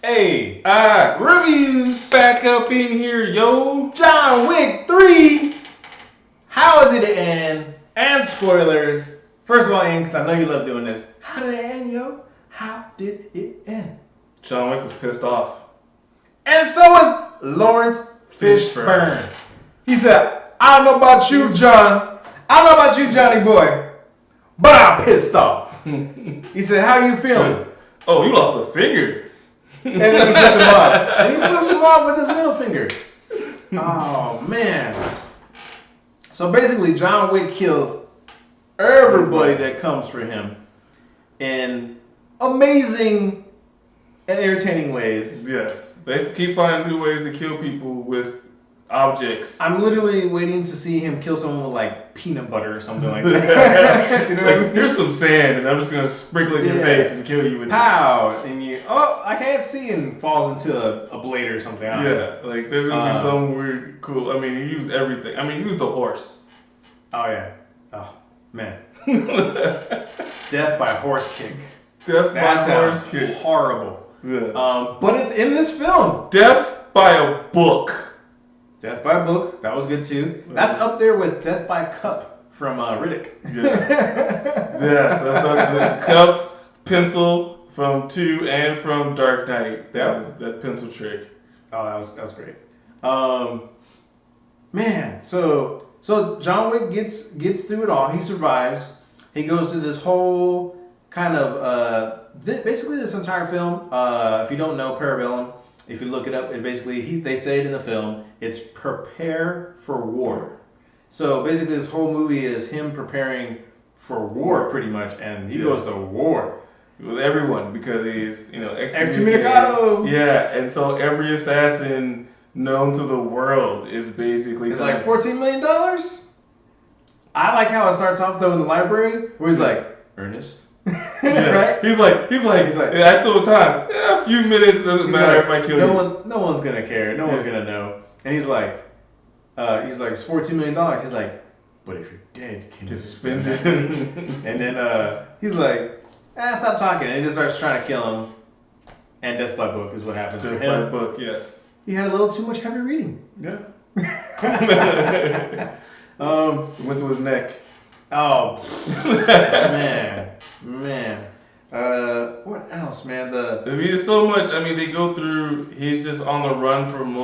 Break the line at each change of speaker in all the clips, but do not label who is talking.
Hey,
Reviews.
back up in here, yo.
John Wick 3. How did it end? And spoilers. First of all, Ian, because I know you love doing this. How did it end, yo? How did it end?
John Wick was pissed off.
And so is Lawrence Fishburne. He said, I don't know about you, John. I don't know about you, Johnny boy. But I'm pissed off. He said, how you feeling?
Oh, you lost a finger.
And then he flipped him off. And he flips him off with his middle finger. Oh, man. So basically, John Wick kills everybody that comes for him in amazing and entertaining ways.
Yes, they keep finding new ways to kill people with objects.
I'm literally waiting to see him kill someone with like peanut butter or something like that. You know what I mean?
Here's some sand, and I'm just gonna sprinkle it in your face and kill you with it.
Pow! And you, I can't see, and falls into a blade or something.
Yeah, like there's gonna be some weird, cool. I mean, he used everything. I mean, he used the horse.
Oh yeah. Oh man. Death by horse kick.
Death
That
by horse
sounds
kick.
horrible.
Yes.
But it's in this film.
Death by a book.
Death by book. That was good too. That's up there with Death by cup from Riddick.
Yeah. Yes, that's the cup, pencil from 2 and from Dark Knight. That pencil trick.
Oh, that was great. Man, so John Wick gets through it all. He survives. He goes through this whole kind of basically this entire film. If you don't know Parabellum, if you look it up, it basically they say it in the film. It's prepare for war. So basically, this whole movie is him preparing for war, pretty much, and he goes to war
with everyone because he's
excommunicado.
Yeah, and so every assassin known to the world is basically
it's like $14 million. I like how it starts off though in the library where he's like, Ernest.
Yeah.
Right?
He's like, yeah, I still have time. Yeah, a few minutes doesn't matter if I kill you.
No one's gonna care. No one's gonna know. And he's like, it's $14 million. He's like, but if you're dead, can you spend it? And then he's like, stop talking. And he just starts trying to kill him. And death by book is what happens for him.
Death by book, yes.
He had a little too much heavy reading.
Yeah.
Went
to his neck.
Oh, man. What else, man?
I mean, there's so much. I mean, they go through. He's just on the run from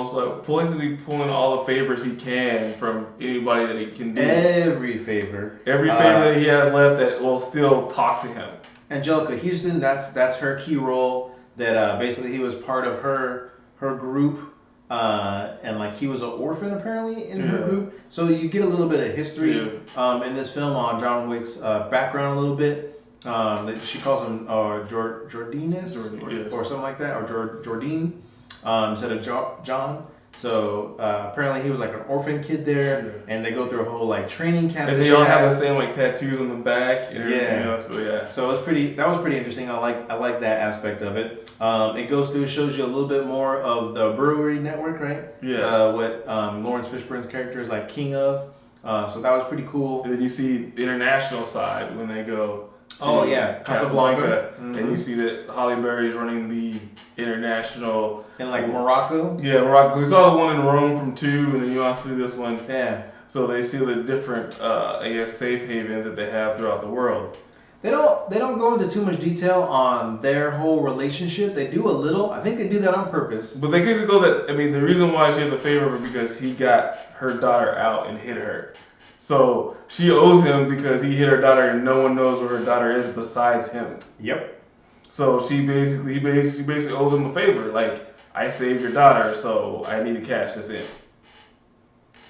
basically pulling all the favors he can from anybody that he can do.
Every favor
that he has left that will still talk to him.
Angelica Houston, that's her key role. That basically he was part of her group. And like he was an orphan apparently in her group, so you get a little bit of history in this film on John Wick's background a little bit. She calls him Jordines or something like that, or Jordine instead of John. So apparently he was like an orphan kid there, and they go through a whole like training camp.
And they all have the same like tattoos on the back. And
So that was pretty interesting. I like that aspect of it. It goes through, shows you a little bit more of the brewery network, right?
Yeah.
What Lawrence Fishburne's character is like king of. So that was pretty cool.
And then you see the international side when they go
to
Casablanca. Mm-hmm. And you see that Halle Berry's running the international.
In like Morocco?
Yeah, Morocco. Because we saw the one in Rome from 2, and then you also see this one.
Yeah.
So they see the different, safe havens that they have throughout the world.
They don't go into too much detail on their whole relationship. They do a little. I think they do that on purpose.
But they get to go that. I mean, the reason why she has a favor is because he got her daughter out and hid her. So she owes him because he hid her daughter, and no one knows where her daughter is besides him.
Yep.
So he basically owes him a favor. Like, I saved your daughter, so I need to cash this in.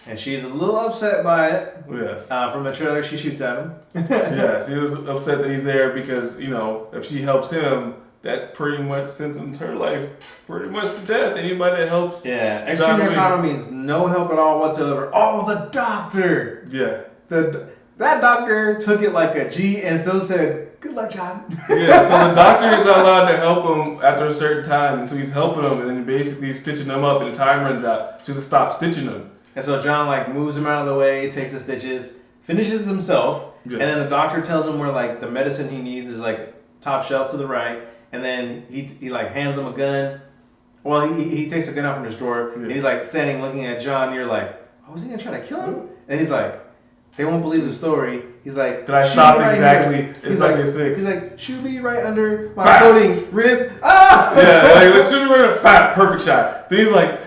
And she's a little upset by it.
Yes.
From the trailer, she shoots at him.
Yeah, she was upset that he's there because, if she helps him, that pretty much sentenced her life pretty much to death. Anybody that helps.
Yeah, excommunicado means no help at all whatsoever. Oh, the doctor!
Yeah.
That doctor took it like a G and still said, good luck, John.
Yeah, so the doctor is not allowed to help him after a certain time, and so he's helping him, and then basically stitching him up, and the time runs out. So he has to stop stitching him.
And so John like moves him out of the way, takes the stitches, finishes himself, and then the doctor tells him where like the medicine he needs is like top shelf to the right, and then he like hands him a gun, Well, he takes a gun out from his drawer, and he's like standing looking at John. You're like, oh, was he gonna try to kill him? And he's like, they won't believe the story. He's like,
did I stop
right
exactly
here.
6?
He's like, shoot me right under my floating rib. Ah!
Yeah, like shoot me right under. Bam, perfect shot. Then he's like,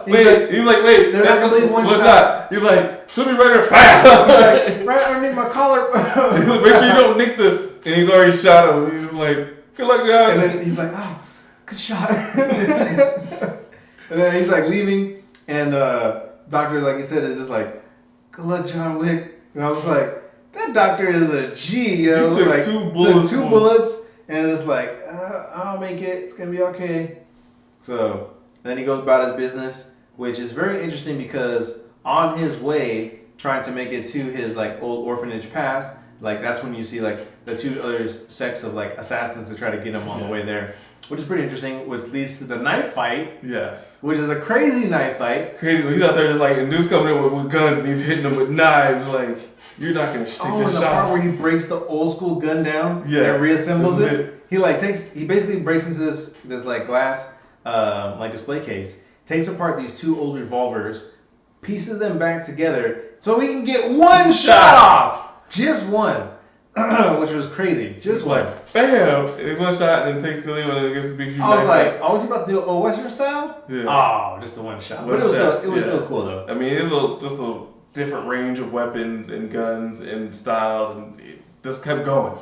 wait. He's like, wait.
They're not gonna believe one shot.
He's like, shoot me right under. Bam.
He's like, right underneath my collar.
He's like, make sure you don't nick the. And he's already shot him. He's like, good luck, John.
And then he's like, oh, good shot. And then he's like leaving, and doctor, like you said, is just like, good luck, John Wick. And I was like, that doctor is a G, yo.
He took
like,
2 bullets.
Took 2 bullets, and it's like, I'll make it. It's gonna be okay. So then he goes about his business, which is very interesting because on his way, trying to make it to his like old orphanage past, like that's when you see like the 2 other sects of like assassins to try to get him on the way there, which is pretty interesting. Which leads to the knife fight.
Yes.
Which is a crazy knife fight.
Crazy. He's out there just like, and dude's coming in with guns and he's hitting them with knives. Like, you're not gonna stick this
the
shot.
part where he breaks the old school gun down and reassembles it. He basically breaks into this like glass like display case, takes apart these 2 old revolvers, pieces them back together so he can get 1 shot off. Just 1. Which was crazy. Just one.
Like, bam! And it's 1 shot and then takes the other one and gets a big shoot.
I was like, I was about to do a Western style.
Yeah.
Oh, just the 1 shot. But it was still cool though.
I mean, it's just a different range of weapons and guns and styles, and it just kept going.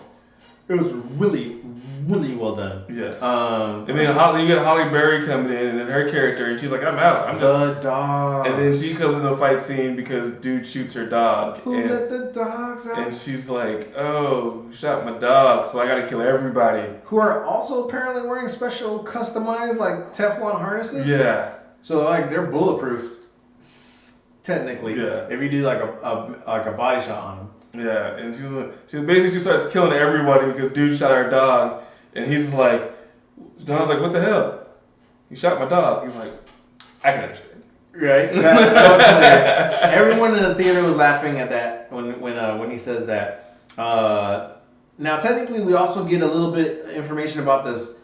It was really, really well done.
Yes. And then you get Holly Berry coming in, and then her character, and she's like, I'm out. I'm just
the dog.
And then she comes in a fight scene because dude shoots her dog.
Who let the dogs out?
And she's like, oh, you shot my dog, so I gotta kill everybody.
Who are also apparently wearing special customized like Teflon harnesses.
Yeah.
So like they're bulletproof, technically.
Yeah. If
you do like a body shot on them.
Yeah, and she starts killing everybody because dude shot her dog, and he's just like, John's like, what the hell? You shot my dog. He's like, I can understand.
Right. That was hilarious. Everyone in the theater was laughing at that when he says that. Now technically, we also get a little bit information about this.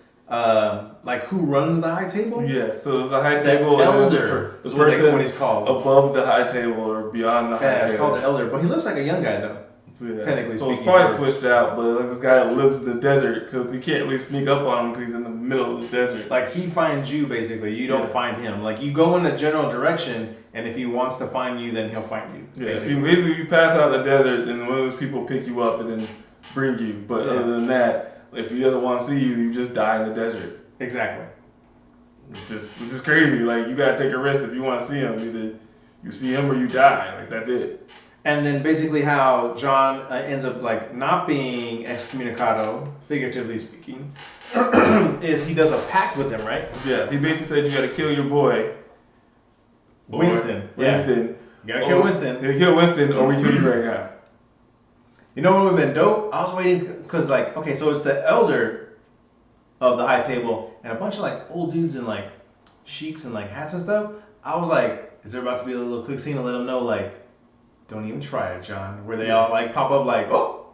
Like who runs the high table?
Yes, so there's a high table.
Elder is what he's called.
Above the high table or beyond the high table.
Yeah, it's called the elder, but he looks like a young guy though.
Yeah.
Technically
so
speaking.
it's probably switched out, but like this guy that lives in the desert, so you can't really sneak up on him because he's in the middle of the desert.
Like he finds you basically, you don't find him. Like you go in a general direction, and if he wants to find you, then he'll find you.
Yeah, basically you pass out in the desert, then one of those people pick you up and then bring you. But other than that, if he doesn't want to see you, you just die in the desert.
Exactly.
It's just crazy. Like you gotta take a risk if you want to see him. Either you see him or you die. Like that's it.
And then basically how John ends up like not being excommunicado, figuratively speaking, is he does a pact with him, right?
Yeah. He basically said you gotta kill your boy.
Winston.
Winston.
You gotta kill Winston.
You gotta kill Winston, or we kill you right now.
You know what would have been dope? I was waiting because like okay, so it's the elder of the high table and a bunch of like old dudes in like sheiks and like hats and stuff. I was like, is there about to be a little quick scene to let them know like, don't even try it, John? Where they all like pop up like, oh,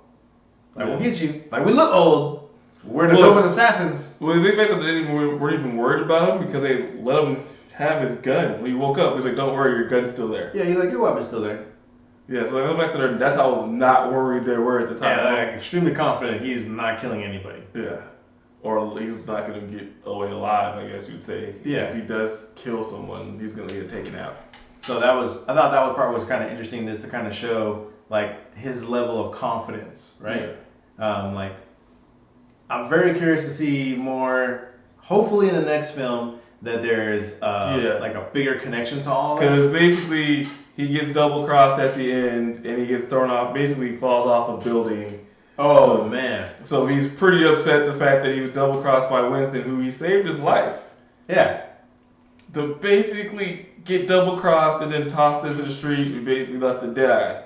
like we'll get you. Like we look old. We're the dopest assassins.
Well, the fact that they weren't even worried about him because they let him have his gun when he woke up. He's like, don't worry, your gun's still there.
Yeah, he's like, your weapon's still there.
Yeah, so the fact that that's how not worried they were at the time.
Yeah, like extremely confident he's not killing anybody.
Yeah. Or he's not going to get away alive, I guess you'd say.
Yeah.
If he does kill someone, he's going to get taken out.
So I thought that part was kind of interesting, just to kind of show like his level of confidence, right? Yeah. Like I'm very curious to see more. Hopefully in the next film that there's like a bigger connection to all of it.
Because basically he gets double crossed at the end and he gets thrown off. Basically falls off a building.
Oh man!
So he's pretty upset the fact that he was double crossed by Winston, who he saved his life.
Yeah.
To basically get double crossed and then tossed into the street, we basically left to die.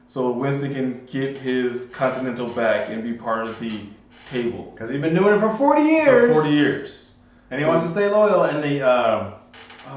So Winston can get his Continental back and be part of the table.
Because he's been doing it for 40 years.
For 40 years.
And he wants to stay loyal. And the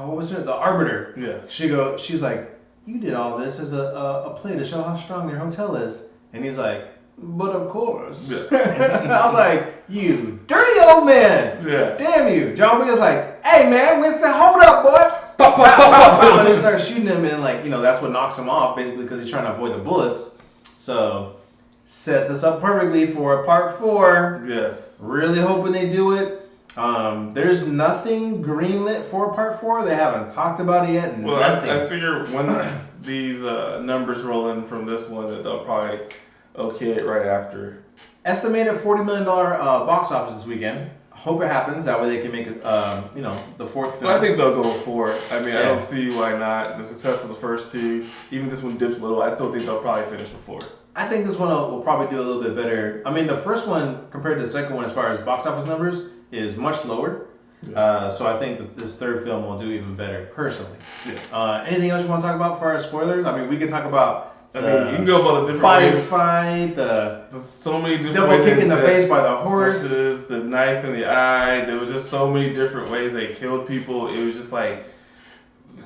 what was her? The arbiter.
Yes.
She's like, you did all this as a play to show how strong your hotel is. And he's like, But of course.
Yeah.
I was like, you dirty old man.
Yeah.
Damn you. John Wick was like, hey man, Winston, hold up, boy. Pop, pop, pop, pop. And he starts shooting him, and like, that's what knocks him off, basically, because he's trying to avoid the bullets. So, sets us up perfectly for part 4.
Yes.
Really hoping they do it. There's nothing greenlit for part 4. They haven't talked about it yet.
Well,
nothing.
I figure once these numbers roll in from this one, that they'll probably okay it right after.
Estimated $40 million box office this weekend. Hope it happens. That way they can make the 4th film.
But I think they'll go with 4. I mean, I
Yeah.
don't see why not. The success of the first 2, even this one dips a little, I still think they'll probably finish with 4.
I think this one will probably do a little bit better. I mean, the first one compared to the second one as far as box office numbers is much lower.
Yeah.
So I think that this third film will do even better, personally.
Yeah.
Anything else you want to talk about as far as spoilers? I mean, we can talk about
I mean, you can go about the different ways.
fight,
There's so many different
double
ways.
kick in the face by the horse.
Versus the knife in the eye. There was just so many different ways they killed people. It was just like...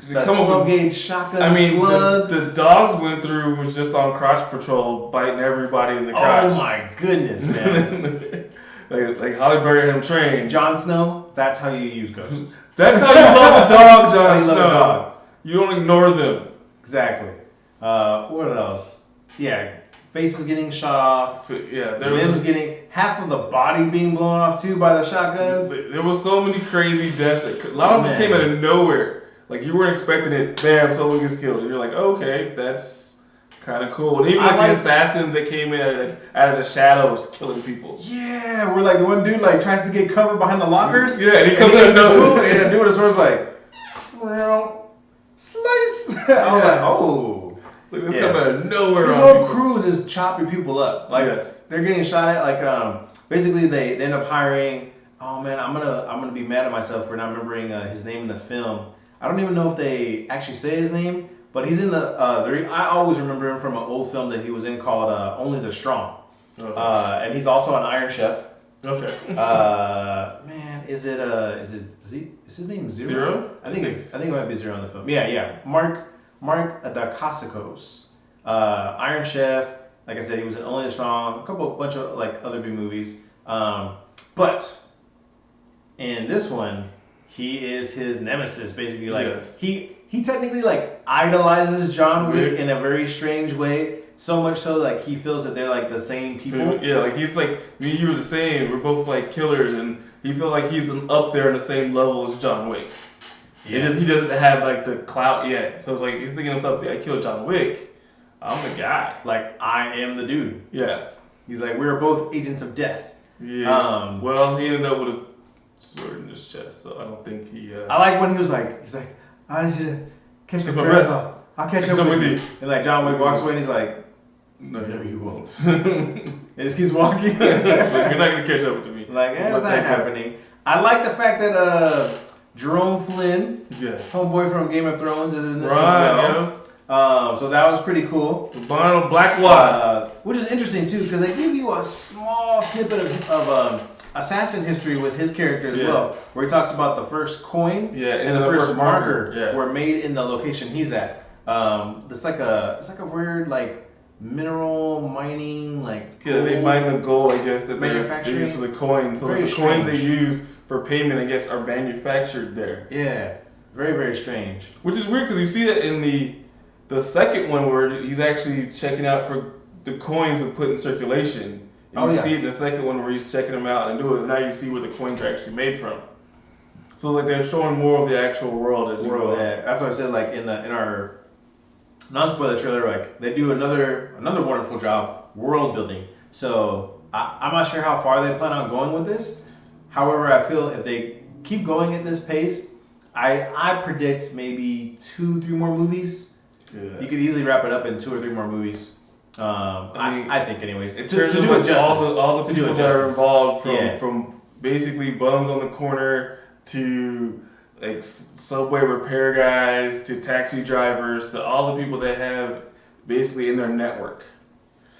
The 12 gauge shotgun slugs.
The dogs went through was just on crotch patrol, biting everybody in the crotch.
Oh my goodness, man.
like Halle Berry had him trained.
Jon Snow, that's how you use ghosts.
That's how you love a dog,
That's how
Jon
you
Snow.
love a dog.
You don't ignore them.
Exactly. What else? Yeah, faces getting shot off.
Yeah,
Limbs getting half of the body being blown off too by the shotguns.
There was so many crazy deaths. A lot of them just came out of nowhere. Like you weren't expecting it. Bam, someone gets killed, and you're like, okay, that's kind of cool. And even the assassins that came in out of the shadows, killing people.
Yeah, where like the one dude like tries to get covered behind the lockers.
Yeah, and he comes out of nowhere,
and the dude with his sword's like, well, slice. I was like, oh.
Like this come out of nowhere.
This whole crew is just chopping people up. Like they're getting shot at. Like basically they end up hiring. Oh man, I'm gonna be mad at myself for not remembering his name in the film. I don't even know if they actually say his name, but he's in I always remember him from an old film that he was in called Only the Strong. Okay. And he's also an Iron Chef.
Okay.
Man, is his name Zero?
Zero?
I think it might be Zero in the film. Yeah. Mark Dacascos. Iron Chef. Like I said, he was in Only the Strong, bunch of like other big movies. But in this one, he is his nemesis, basically. Like he technically like idolizes John Wick in a very strange way. So much so, like he feels that they're like the same people.
Yeah, like he's like me and you are the same. We're both like killers, and he feels like he's up there on the same level as John Wick. Yeah. He doesn't have like the clout yet. So it's like he's thinking to himself, I killed John Wick. I'm the guy.
Like I am the dude.
Yeah.
He's like, we're both agents of death.
Yeah. Well, he ended up with a sword in his chest, so I don't think he.
I like when he's like, I need you to catch my breath. I'll catch up with you. And like John Wick walks away and he's like, no, you won't. It just keeps walking.
Like, you're not gonna catch up with me.
Like, that's not happening. I like the fact that Jerome Flynn, homeboy from Game of Thrones, is in this as well. Yeah. So that was pretty cool.
Bono Blackwater.
Which is interesting too, because they give you a small snippet of assassin history with his character as well, where he talks about the first coin and the first marker were made in the location he's at. It's like a weird like mineral mining
they mine the gold, I guess, that they
manufacturing
use for the coins. So the coins they use for payment, I guess, are manufactured there.
Yeah, very very strange.
Which is weird because you see that in the second one where he's actually checking out for the coins to put in circulation. And you see it in the second one where he's checking them out and do it. And now you see where the coins are actually made from. So it's like they're showing more of the actual world as you go.
Yeah, that's what I said. Like in our non-spoiler trailer, like they do another wonderful job world building. So I'm not sure how far they plan on going with this. However, I feel if they keep going at this pace, I predict maybe 2-3 more movies. Yeah. You could easily wrap it up in 2 or 3 more movies. I think, anyways.
In terms of like all the people that are involved, from basically bums on the corner to like subway repair guys to taxi drivers to all the people that have basically in their network.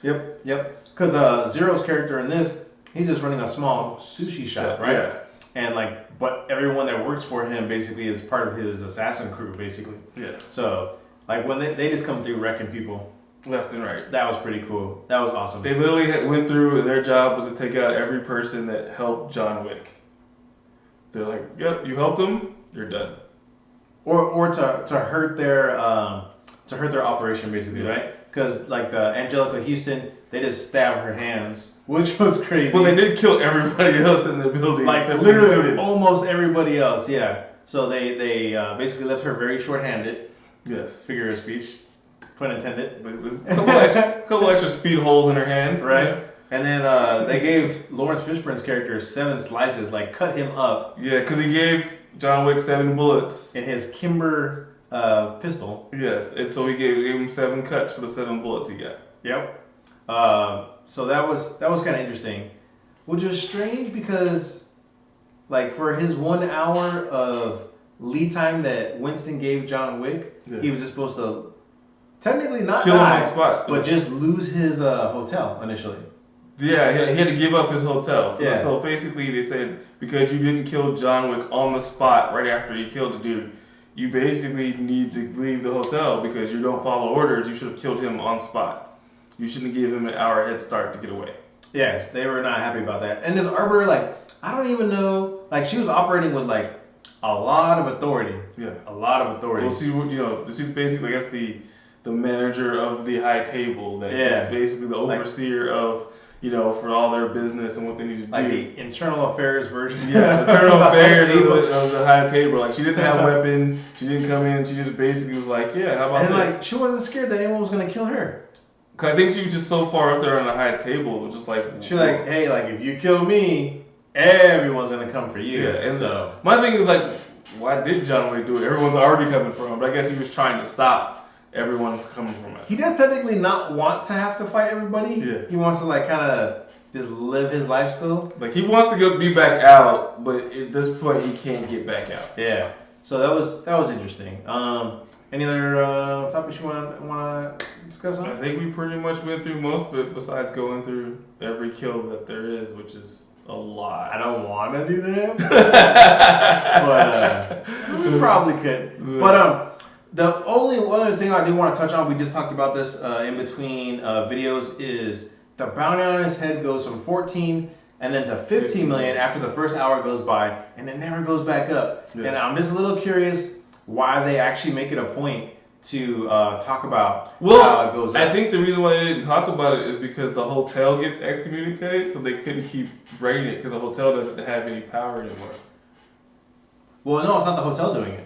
Yep. Because Zero's character in this, he's just running a small sushi shop, right? Yeah. And but everyone that works for him basically is part of his assassin crew, basically. Yeah. So when they just come through wrecking people.
left and right.
That was pretty cool. That was awesome.
They literally went through, and their job was to take out every person that helped John Wick. They're like, yep, you helped them, you're done.
Or to hurt their operation basically, right? Because like the Angelica Houston, they just stabbed her hands, which was crazy.
Well, they did kill everybody else in the building,
like
except
literally
students.
almost everybody else. Yeah. So they basically left her very short-handed.
Yes.
Figure of speech, pun intended.
Couple extra speed holes in her hands.
Right.
Yeah.
And then they gave Lawrence Fishburne's character 7 slices, like cut him up.
Yeah, because he gave John Wick 7 bullets.
In his Kimber pistol.
Yes, and so he gave him 7 cuts for the 7 bullets he got.
Yep. So that was kind of interesting, which was strange because, like, for his 1 hour of lead time that Winston gave John Wick, he was just supposed to technically not
kill him on
die,
the spot,
but just lose his hotel initially.
Yeah, he had to give up his hotel.
Yeah.
So basically, they said because you didn't kill John Wick on the spot right after he killed the dude, you basically need to leave the hotel because you don't follow orders. You should have killed him on spot. You shouldn't give him an hour head start to get away.
Yeah, they were not happy about that. And this arbiter, like, I don't even know, like, she was operating with, like, a lot of authority.
Yeah.
A lot of authority.
Well, this is basically, I guess, the manager of the high table. That's basically the overseer of, for all their business and what they need to do.
Like the internal affairs version.
Yeah, the internal affairs of the high table. Like, she didn't have a weapon. She didn't come in. She just basically was like, yeah, how about
and
this?
And, like, she wasn't scared that anyone was going to kill her.
Cause I think she was just so far up there on the high table, it was just like...
She's like, hey, like, if you kill me, everyone's going to come for you.
Yeah, and
so...
My thing is, like, why did John Wick do it? Everyone's already coming for him, but I guess he was trying to stop everyone coming from him.
He does technically not want to have to fight everybody.
Yeah.
He wants to, like, kind of just live his life still.
Like, he wants to be back out, but at this point, he can't get back out.
Yeah. So that was interesting. Any other topics you want to discuss on?
I think we pretty much went through most of it, besides going through every kill that there is, which is a lot.
I don't want to do that, but we probably could. Yeah. But the only other thing I do want to touch on, we just talked about this in between videos, is the bounty on his head goes from 14 and then to 15 million after the first hour goes by, and it never goes back up. Yeah. And I'm just a little curious why they actually make it a point to talk about how it goes up.
I think the reason why they didn't talk about it is because the hotel gets excommunicated, so they couldn't keep writing it because the hotel doesn't have any power anymore.
Well, no, it's not the hotel doing it.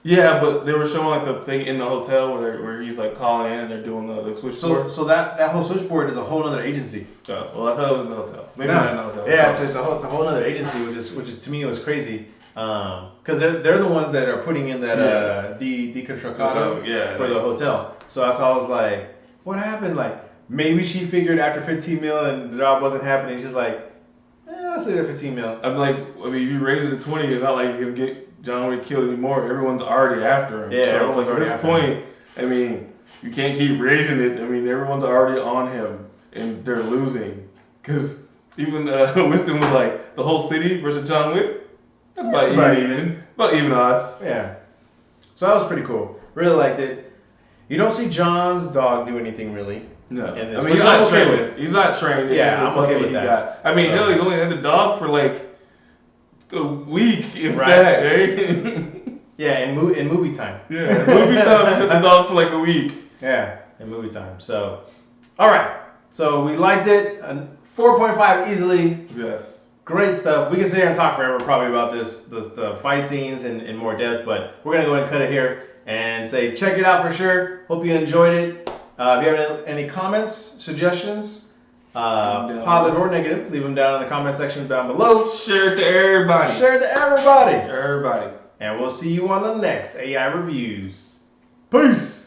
Yeah, but they were showing like the thing in the hotel where he's like calling in and they're doing the switchboard.
So that whole switchboard is a whole other agency.
Oh, well, I thought it was in the hotel. Maybe not in the hotel.
Yeah, it's a whole other agency, which is to me was crazy. Because they're the ones that are putting in that deconstructado for the hotel. So that's why I was like, what happened? Like, maybe she figured after 15 mil and the job wasn't happening, she's like, let's leave it at 15 mil.
I'm like, I mean, you raise it to 20, it's not like you're going to get John Wick killed anymore. Everyone's already after him.
Yeah,
so it's like at this point, I mean, you can't keep raising it. I mean, everyone's already on him and they're losing. Because even Winston was like, the whole city versus John Wick? That's about even. About even odds.
Yeah. So that was pretty cool. Really liked it. You don't see John's dog do anything really.
No.
I mean,
he's not trained. He's not trained.
Yeah, I'm okay with that.
I mean, hell, he's only had the dog for like a week, if that, right?
Yeah, in movie time.
Yeah, in movie time, he's had the dog for like a week.
Yeah, in movie time. So, all right. So we liked it. 4.5 easily.
Yes.
Great stuff. We can sit here and talk forever probably about the fight scenes in more depth, but we're going to go ahead and cut it here and say check it out for sure. Hope you enjoyed it. If you have any comments, suggestions, positive or negative, leave them down in the comment section down below.
Share it to everybody.
Share it to everybody.
Everybody.
And we'll see you on the next AI Reviews. Peace.